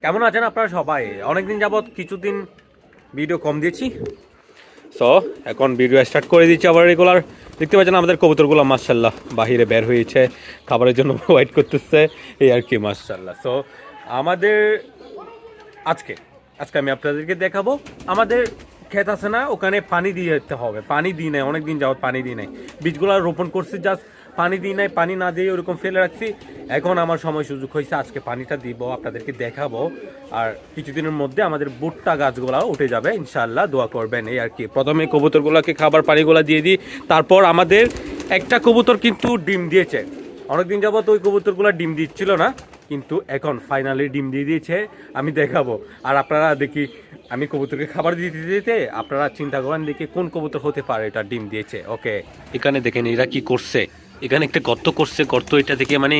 কেমন আছেন আপনারা সবাই? অনেকদিন যাবৎ কিছুদিন ভিডিও কম দিয়েছি, সো এখন ভিডিও স্টার্ট করে দিচ্ছি আবার রেগুলার। দেখতে পাচ্ছেন আমাদের কবুতরগুলো মাশাআল্লাহ বাহিরে বের হয়েছে, খাবারের জন্য ওয়েট করতেছে এই আর কি মাশাআল্লাহ। সো আমাদের আজকে আজকে আমি আপনাদেরকে দেখাবো আমাদের ক্ষেত আছে না, ওখানে পানি দিয়ে যেতে হবে। পানি দিই নাই, অনেকদিন যাবৎ পানি দিই নাই, বীজগুলো রোপণ করছি, জাস্ট পানি দিই নাই, পানি না দিয়ে ওরকম ফেলে রাখছি। এখন আমার সময় সুযোগ হয়েছে, আজকে পানিটা দিব, আপনাদেরকে দেখাবো। আর কিছুদিনের মধ্যে আমাদের ভুট্টা গাছগুলো উঠে যাবে ইনশাআল্লাহ, দোয়া করবেন এই আর কি। প্রথমে কবুতরগুলোকে খাবার পানিগুলো দিয়ে দিই, তারপর আমাদের একটা কবুতর কিন্তু ডিম দিয়েছে। অনেকদিন যাবত ওই কবুতরগুলো ডিম দিচ্ছিল না, কিন্তু এখন ফাইনালি ডিম দিয়ে দিয়েছে, আমি দেখাবো। আর আপনারা দেখি আমি কবুতরকে খাবার দিতে দিতে আপনারা চিন্তা করেন দেখি কোন কবুতর হতে পারে এটা ডিম দিয়েছে। ওকে, এখানে দেখেন এরা কি করছে, এখানে একটা গর্ত করছে, গর্ত এটা থেকে মানে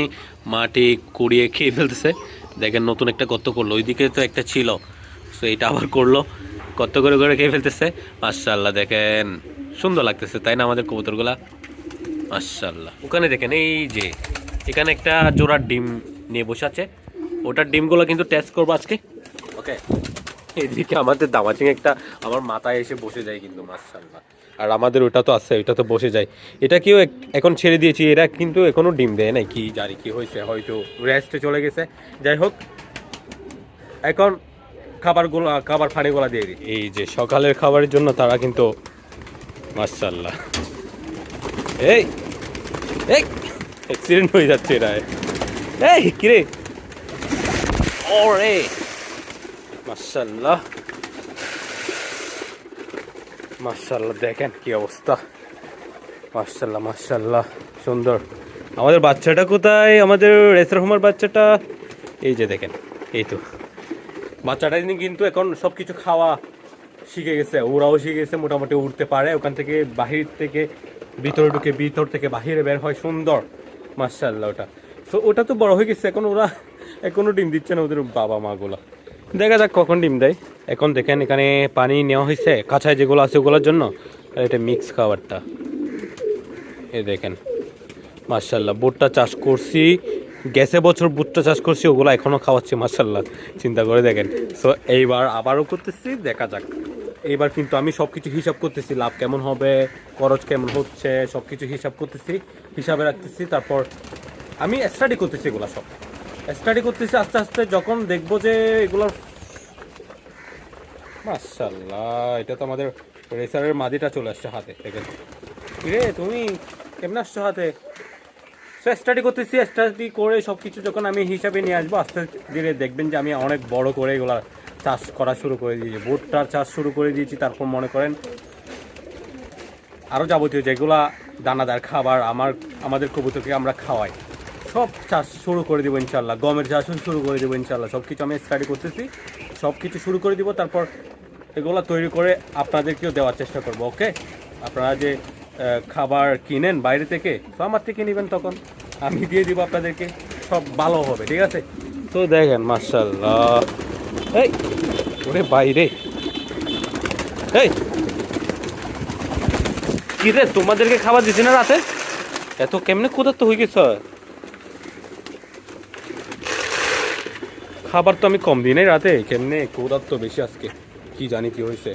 মাটি কুড়িয়ে খেয়ে ফেলতেছে। দেখেন নতুন একটা গর্ত করলো, ওইদিকে তো একটা ছিল, সো এটা আবার করলো, গর্ত করে করে খেয়ে ফেলতেছে। মাশাআল্লাহ দেখেন সুন্দর লাগতেছে তাই না আমাদের কবুতরগুলা, মাশাআল্লাহ। ওখানে দেখেন এই যে এখানে একটা জোড়ার ডিম নিয়ে বসে আছে, ওটার ডিমগুলো কিন্তু টেস্ট করবো আজকে। ওকে, এদিকে আমাদের দামাচিং একটা আমার মাথায় এসে বসে যায় কিন্তু মাশাআল্লাহ। আর আমাদের ওটা তো আছে, ওটা তো বসে যায়। এটা কেউ এখন ছেড়ে দিয়েছি, এরা কিন্তু এখনো ডিম দেয় নাই, কি জানি কি হয়েছে, হয়তো রেস্টে চলে গেছে। যাই হোক, এখন খাবার পানিগুলা দিয়ে দিই। এই যে সকালের খাবারের জন্য তারা কিন্তু মাশাআল্লাহ এই এই অ্যাক্সিডেন্ট হয়ে যাচ্ছে এরা। এই কিরে, ওরে মাশাআল্লাহ মাশাআল্লাহ, দেখেন কি অবস্থা, মাশাআল্লাহ মাশাআল্লাহ সুন্দর। আমাদের বাচ্চাটা কোথায়, আমাদের রেসার হোমার বাচ্চাটা? এই যে দেখেন, এই তো বাচ্চাটা কিন্তু এখন সব কিছু খাওয়া শিখে গেছে, ওরাও শিখে গেছে, মোটামুটি উঠতে পারে। ওখান থেকে বাহির থেকে ভিতরে ঢুকে, ভিতর থেকে বাহিরে বের হয়, সুন্দর মাশাআল্লাহ ওটা। তো ওটা তো বড় হয়ে গেছে, এখন ওরা এখনো ডিম দিচ্ছে না, ওদের বাবা মাগুলা। দেখা যাক কখন ডিম দেয়। এখন দেখেন এখানে পানি নেওয়া হয়েছে, কাঁচায় যেগুলো আছে ওগুলোর জন্য, আর এটা মিক্স খাবারটা। এই দেখেন মাশাআল্লাহ, ভুট্টা চাষ করছি, গেছে বছর ভুট্টা চাষ করছি, ওগুলো এখনও খাওয়াচ্ছি মাশাআল্লাহ, চিন্তা করে দেখেন। সো এইবার আবারও করতেছি, দেখা যাক। এইবার কিন্তু আমি সব কিছু হিসাব করতেছি, লাভ কেমন হবে, খরচ কেমন হচ্ছে, সব কিছু হিসাব করতেছি, হিসাবে রাখতেছি। তারপর আমি স্টাডি করতেছি, এগুলো সব স্টাডি করতেছি। আস্তে আস্তে যখন দেখবো যে এগুলোর মাশাআল্লাহ, এটা তো আমাদের রেসারের মাদিটা চলে আসছে হাতে, দেখেন। রে তুমি কেমন আসছো হাতে? স্টাডি করতেছি, স্টাডি করে সব কিছু যখন আমি হিসাবে নিয়ে আসবো, আস্তে ধীরে দেখবেন যে আমি অনেক বড় করে এগুলা চাষ করা শুরু করে দিয়েছি, ভুট্টার চাষ শুরু করে দিয়েছি। তারপর মনে করেন আরও যাবতীয় যেগুলা দানাদার খাবার আমাদের কবুতরকে আমরা খাওয়াই, সব চাষ শুরু করে দেবো ইনশাল্লাহ। গমের চাষও শুরু করে দেবো ইনশাল্লাহ। সব কিছু আমি স্টাডি করতেছি, সব কিছু শুরু করে দিব। তারপর এগুলো তৈরি করে আপনাদেরকেও দেওয়ার চেষ্টা করব। ওকে, আপনারা যে খাবার কিনেন বাইরে থেকে, তো আমার থেকে নেবেন, তখন আমি দিয়ে দিব আপনাদেরকে, সব ভালো হবে, ঠিক আছে? তো দেখেন মাশাআল্লাহ, এই ওরে বাইরে, এই কি রে, তোমাদেরকে খাবার দিছি না রাতে? এত কেমনে ক্ষুধার্ত হয়ে গেছ? খাবার তো আমি কম দিই নাই রাতে, কেমনে ক্ষুধার্ত বেশি আজকে, কি জানি কি হয়েছে।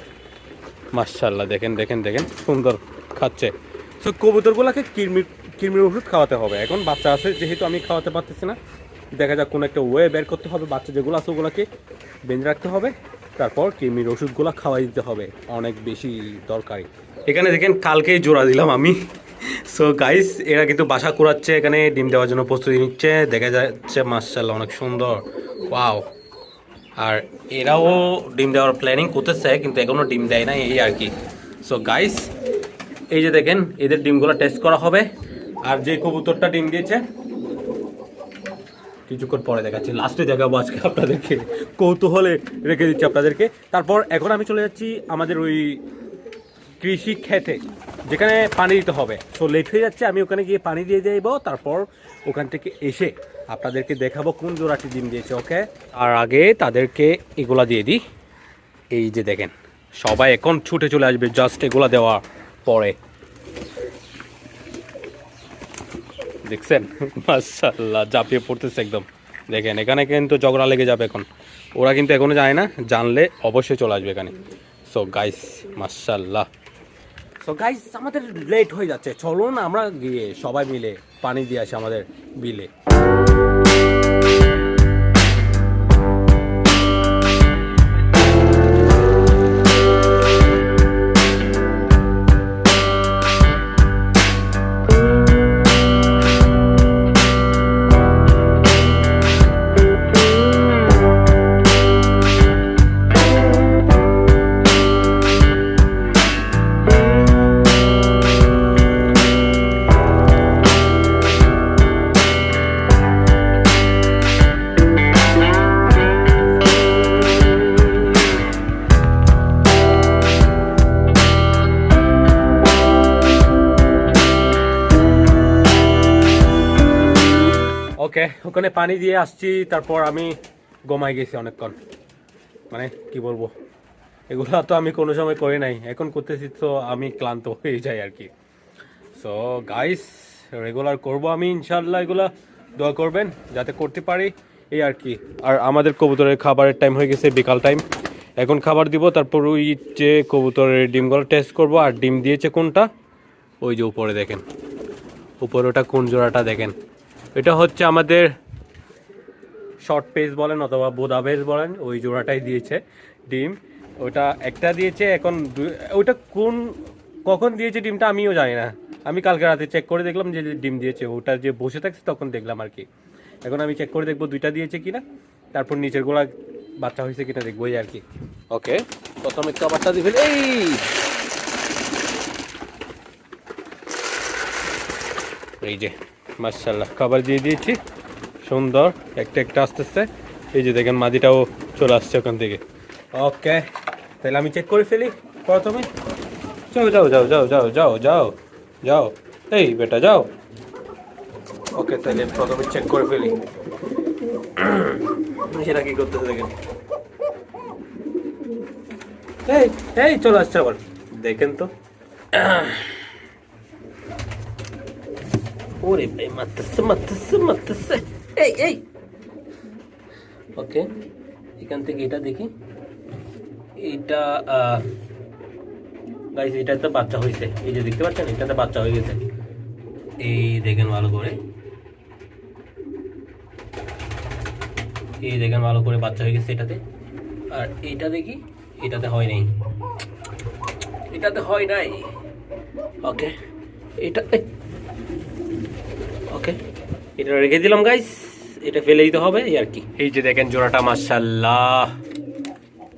মাশাআল্লাহ দেখেন দেখেন দেখেন, সুন্দর খাচ্ছে। তো কবুতরগুলোকে কৃমির ওষুধ খাওয়াতে হবে। এখন বাচ্চা আছে যেহেতু আমি খাওয়াতে পারতেছি না, দেখা যাক কোনো একটা ওয়ে বের করতে হবে, বাচ্চা যেগুলো আছে ওগুলোকে বেঁধে রাখতে হবে, তারপর কৃমির ওষুধগুলো খাওয়াই দিতে হবে, অনেক বেশি দরকারি। এখানে দেখেন কালকেই জোড়া দিলাম আমি। সো গাইস, এরা কিন্তু বাসা কুড়াচ্ছে, এখানে ডিম দেওয়ার জন্য প্রস্তুতি নিচ্ছে, দেখা যাচ্ছে মাশাআল্লাহ অনেক সুন্দর, ওয়াও। আর এরাও ডিম দেওয়ার প্ল্যানিং করতেছে, কিন্তু এখনো ডিম দেয় না এই আর কি। সো গাইস, এই যে দেখেন এদের ডিমগুলো টেস্ট করা হবে। আর যে কবুতরটা ডিম দিয়েছে কিছুক্ষণ পরে দেখাচ্ছি, লাস্টে দেখাবো আজকে আপনাদেরকে, কৌতূহলে রেখে দিচ্ছি আপনাদেরকে। তারপর এখন আমি চলে যাচ্ছি আমাদের ওই কৃষি ক্ষেতে, যেখানে পানি দিতে হবে। সো লেট হয়ে যাচ্ছে, আমি ওখানে গিয়ে পানি দিয়ে দেবো, তারপর ওখান থেকে এসে আপনাদেরকে দেখাবো কোন জোড়াটি ডিম দিয়েছে। ওকে, আর আগে তাদেরকে এগুলা দিয়ে দিই। এই যে দেখেন সবাই এখন ছুটে চলে আসবে জাস্ট এগুলা দেওয়ার পরে, দেখছেন মাশাআল্লাহ ঝাঁপিয়ে পড়তেছে একদম। দেখেন এখানে কিন্তু ঝগড়া লেগে যাবে এখন, ওরা কিন্তু এখনো যায় না, জানলে অবশ্যই চলে আসবে এখানে। সো গাইস মাশাআল্লাহ, সো গাইস আমাদের লেট হয়ে যাচ্ছে, চলুন আমরা গিয়ে সবাই মিলে পানি দিয়ে আসি আমাদের বিলে। ওকে, ওখানে পানি দিয়ে আসছি, তারপর আমি ঘুমাই গেছি অনেকক্ষণ, মানে কি বলবো, এগুলো তো আমি কোনো সময় করি নাই, এখন করতেছি তো আমি ক্লান্ত হয়ে যাই আর কি। সো গাইস রেগুলার করব আমি ইনশাল্লাহ, এগুলা দোয়া করবেন যাতে করতে পারি এই আর কি। আর আমাদের কবুতরের খাবারের টাইম হয়ে গেছে, বিকাল টাইম, এখন খাবার দিব, তারপর ওই যে কবুতরের ডিমগুলো টেস্ট করব। আর ডিম দিয়েছে কোনটা, ওই যে উপরে দেখেন, উপরে ওটা কোন জোড়াটা দেখেন, এটা হচ্ছে আমাদের শর্ট পেস বলেন অথবা বোদা পেস বলেন, ওই জোড়াটাই দিয়েছে ডিম। ওটা একটা দিয়েছে, এখন ওইটা কখন দিয়েছে ডিমটা আমিও জানি না, আমি কালকে রাতে চেক করে দেখলাম যে ডিম দিয়েছে, ওটা যে বসে থাকছে তখন দেখলাম আর কি। এখন আমি চেক করে দেখবো দুইটা দিয়েছে কিনা, তারপর নিচের গোলা বাচ্চা হয়েছে কিনা দেখবো এই আর কি। ওকে, প্রথমে খাবারটা দিয়ে ফেলে, এই যে মাশাআল্লাহ খাবার দিয়ে দিয়েছি, সুন্দর একটা একটা আস্তে আস্তে, এই যে দেখেন মাদিটাও চলে আসছে ওখান থেকে। ওকে, তাহলে আমি চেক করে ফেলি প্রথমে। যাও যাও যাও যাও যাও যাও যাও যাও, এই বেটা যাও। ওকে, তাহলে প্রথমে চেক করে ফেলি সেটা কি করতেছে দেখেন, এই এই চলে আসছে আবার, দেখেন তো। ওরে ভাই মারতেছে মারতেছে মারতেছে, এই এই। ওকে, এখান থেকে এটা দেখি, এটা গাইস এটাতে বাচ্চা হয়েছে, এই যে দেখতে পাচ্ছেন এটাতে বাচ্চা হয়ে গেছে, এই দেখেন ভালো করে, এই দেখেন ভালো করে বাচ্চা হয়ে গেছে এটাতে। আর এইটা দেখি, এটাতে হয় নাই, এটাতে হয় নাই। ওকে, এটা ওকে, এটা রেখে দিলাম গাইস, এটা ফেলে দিতে হবে এই আর কি। এই যে দেখেন জোড়াটা মাশাআল্লাহ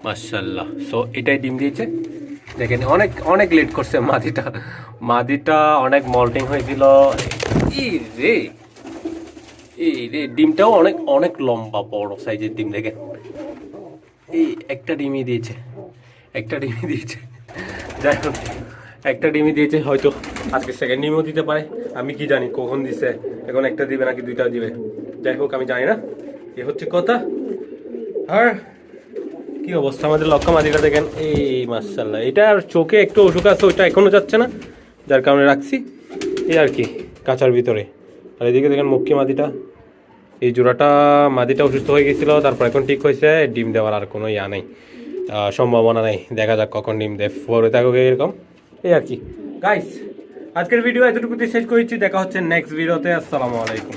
মাশাআল্লাহ। সো এটাই ডিম দিয়েছে, দেখেন অনেক অনেক লেট করছে মাদিটা অনেক মল্টিং হয়েছিল। এই রে ডিমটাও অনেক অনেক লম্বা বড় সাইজের ডিম, দেখেন এই একটা ডিমই দিয়েছে, একটা ডিমই দিয়েছে, যাই হোক একটা ডিমই দিয়েছে, হয়তো আজকে সেকেন্ড ডিমও দিতে পারে, আমি কি জানি কখন দিছে, এখন একটা দিবে নাকি দুইটা দিবে, যাই হোক আমি জানি না, এ হচ্ছে কথা। আর কি অবস্থা আমাদের লক্ষ্য মাদিটা দেখেন, এই মাশাআল্লাহ, এটার চোখে একটু অসুখ আছে, ওইটা এখনো যাচ্ছে না, যার কারণে রাখছি এই আর কি কাঁচার ভিতরে। আর এদিকে দেখেন মুখ্য মাদিটা, এই জোড়াটা মাদিটা অসুস্থ হয়ে গেছিল, তারপর এখন ঠিক হয়েছে, ডিম দেওয়ার আর কোনো ইয়া নেই, সম্ভাবনা নেই, দেখা যাক কখন ডিম দেয়, পরে থাকুক এরকম এই আর কি। গাইস আজকের ভিডিও এতটুকুতে শেষ করেছি, দেখা হচ্ছে নেক্সট ভিডিওতে, আসসালামু আলাইকুম।